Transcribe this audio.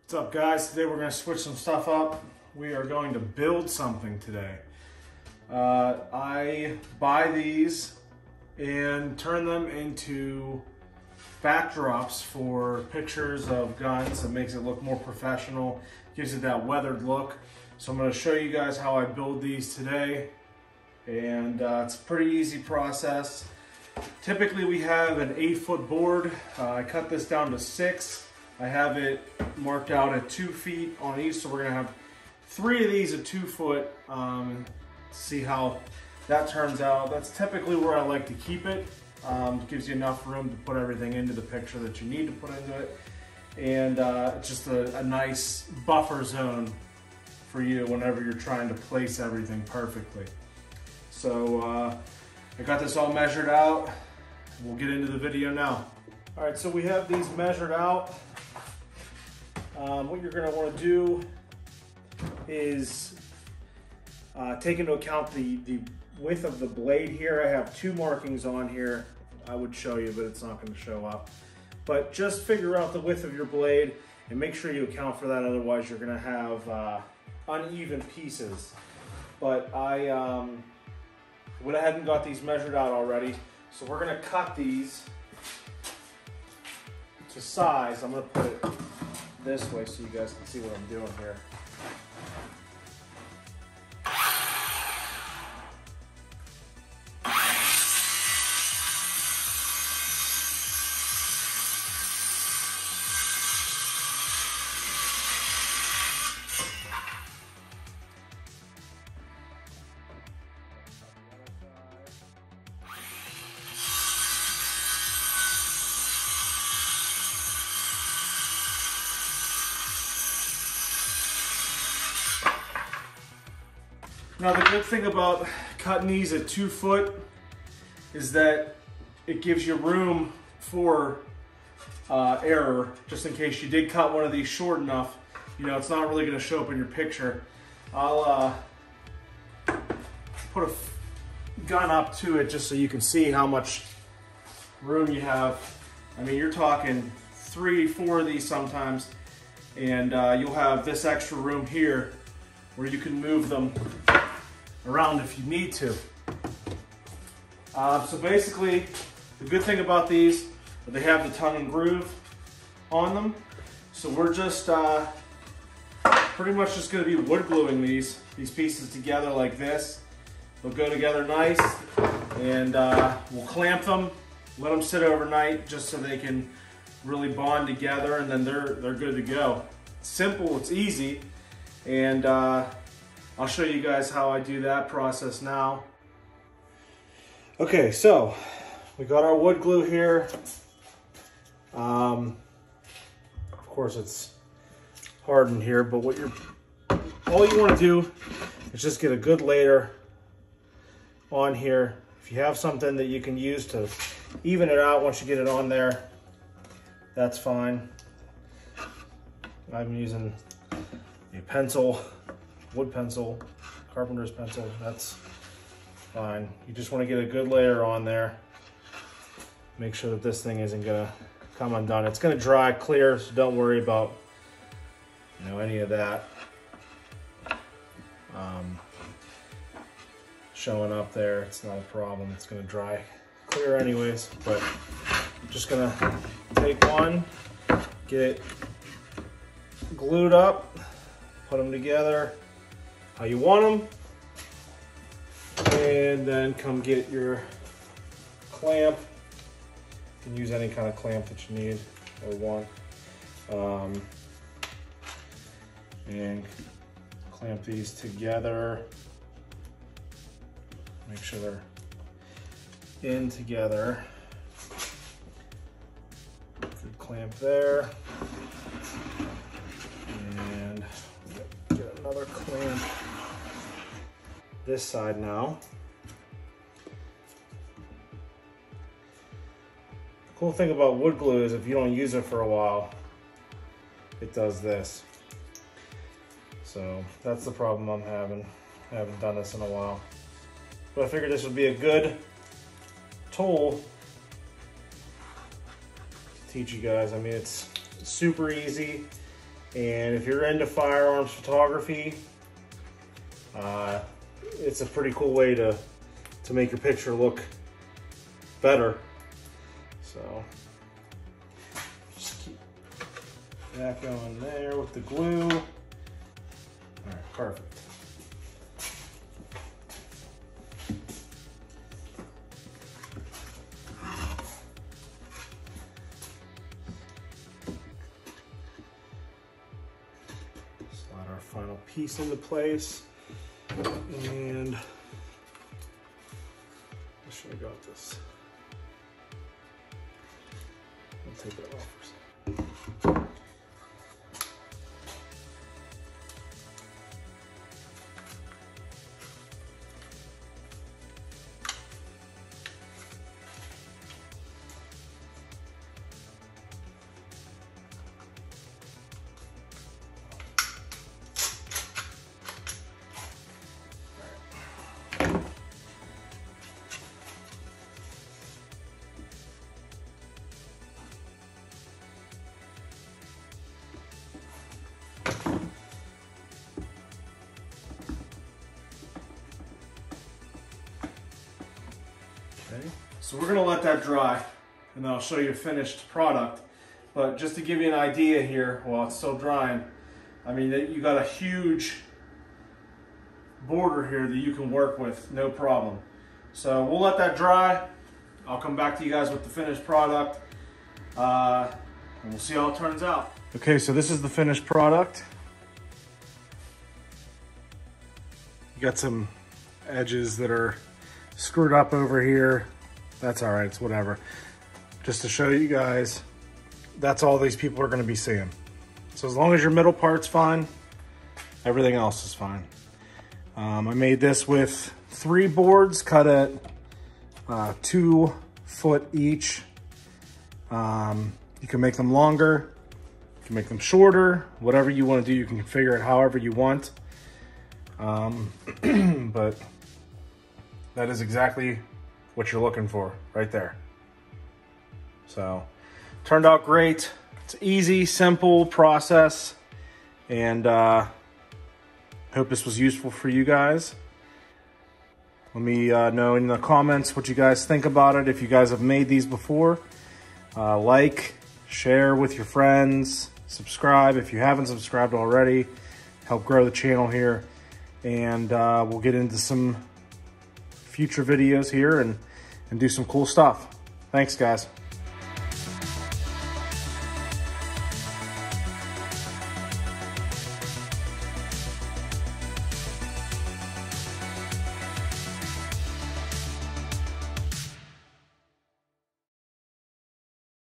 What's up, guys? Today we're going to switch some stuff up. We are going to build something today. I buy these and turn them into backdrops for pictures of guns. It makes it look more professional, gives it that weathered look. So I'm going to show you guys how I build these today, and it's a pretty easy process. Typically we have an 8-foot board. I cut this down to 6. I have it marked out at 2 feet on each, so we're gonna have 3 of these at 2 foot. See how that turns out. That's typically where I like to keep it. It gives you enough room to put everything into the picture that you need to put into it. And it's just a nice buffer zone for you whenever you're trying to place everything perfectly. So I got this all measured out. We'll get into the video now. All right, so we have these measured out. What you're going to want to do is take into account the width of the blade here. I have 2 markings on here. I would show you, but it's not going to show up. But just figure out the width of your blade and make sure you account for that. Otherwise, you're going to have uneven pieces. But I went ahead and got these measured out already. So we're going to cut these to size. I'm going to put it this way so you guys can see what I'm doing here. Now the good thing about cutting these at 2 foot is that it gives you room for error, just in case you did cut one of these short enough. You know, it's not really going to show up in your picture. I'll put a gun up to it just so you can see how much room you have. I mean, you're talking 3, 4 of these sometimes, and you'll have this extra room here where you can move them around if you need to. So basically, the good thing about these is they have the tongue and groove on them. So we're just pretty much just going to be wood gluing these pieces together like this. They'll go together nice, and we'll clamp them, let them sit overnight just so they can really bond together, and then they're good to go. It's simple, it's easy, and I'll show you guys how I do that process now. Okay, so we got our wood glue here. Of course it's hardened here, but all you want to do is just get a good layer on here. If you have something that you can use to even it out once you get it on there, that's fine. I'm using a pencil, wood pencil, carpenter's pencil, that's fine. You just want to get a good layer on there. Make sure that this thing isn't gonna come undone. It's gonna dry clear, so don't worry about any of that showing up there. It's not a problem. It's gonna dry clear anyways, but I'm just gonna take one, get it glued up, put them together how you want them, and then come get your clamp. You can use any kind of clamp that you need or want, and clamp these together. Make sure they're in together. Good clamp there, and get another clamp this side now. The cool thing about wood glue is if you don't use it for a while, it does this. So that's the problem I'm having. I haven't done this in a while. But I figured this would be a good tool to teach you guys. I mean, it's super easy. And if you're into firearms photography, it's a pretty cool way to make your picture look better. So just keep that going there with the glue. All right, perfect. Slide our final piece into place, and I should have got this. I'll take that off for a second. Okay. So we're gonna let that dry, and then I'll show you a finished product. But just to give you an idea here, while it's still drying, I mean, you got a huge border here that you can work with, no problem. So we'll let that dry. I'll come back to you guys with the finished product, and we'll see how it turns out. Okay, so this is the finished product. You got some edges that are screwed up over here. That's all right, it's whatever. Just to show you guys, that's all these people are gonna be seeing. So as long as your middle part's fine, everything else is fine. I made this with 3 boards cut at 2 foot each. You can make them longer, you can make them shorter, whatever you wanna do, you can configure it however you want. But that is exactly what you're looking for right there. So, turned out great. It's an easy, simple process, and hope this was useful for you guys. Let me know in the comments what you guys think about it. If you guys have made these before, like, share with your friends, subscribe if you haven't subscribed already. Help grow the channel here, and we'll get into some future videos here and do some cool stuff. Thanks, guys.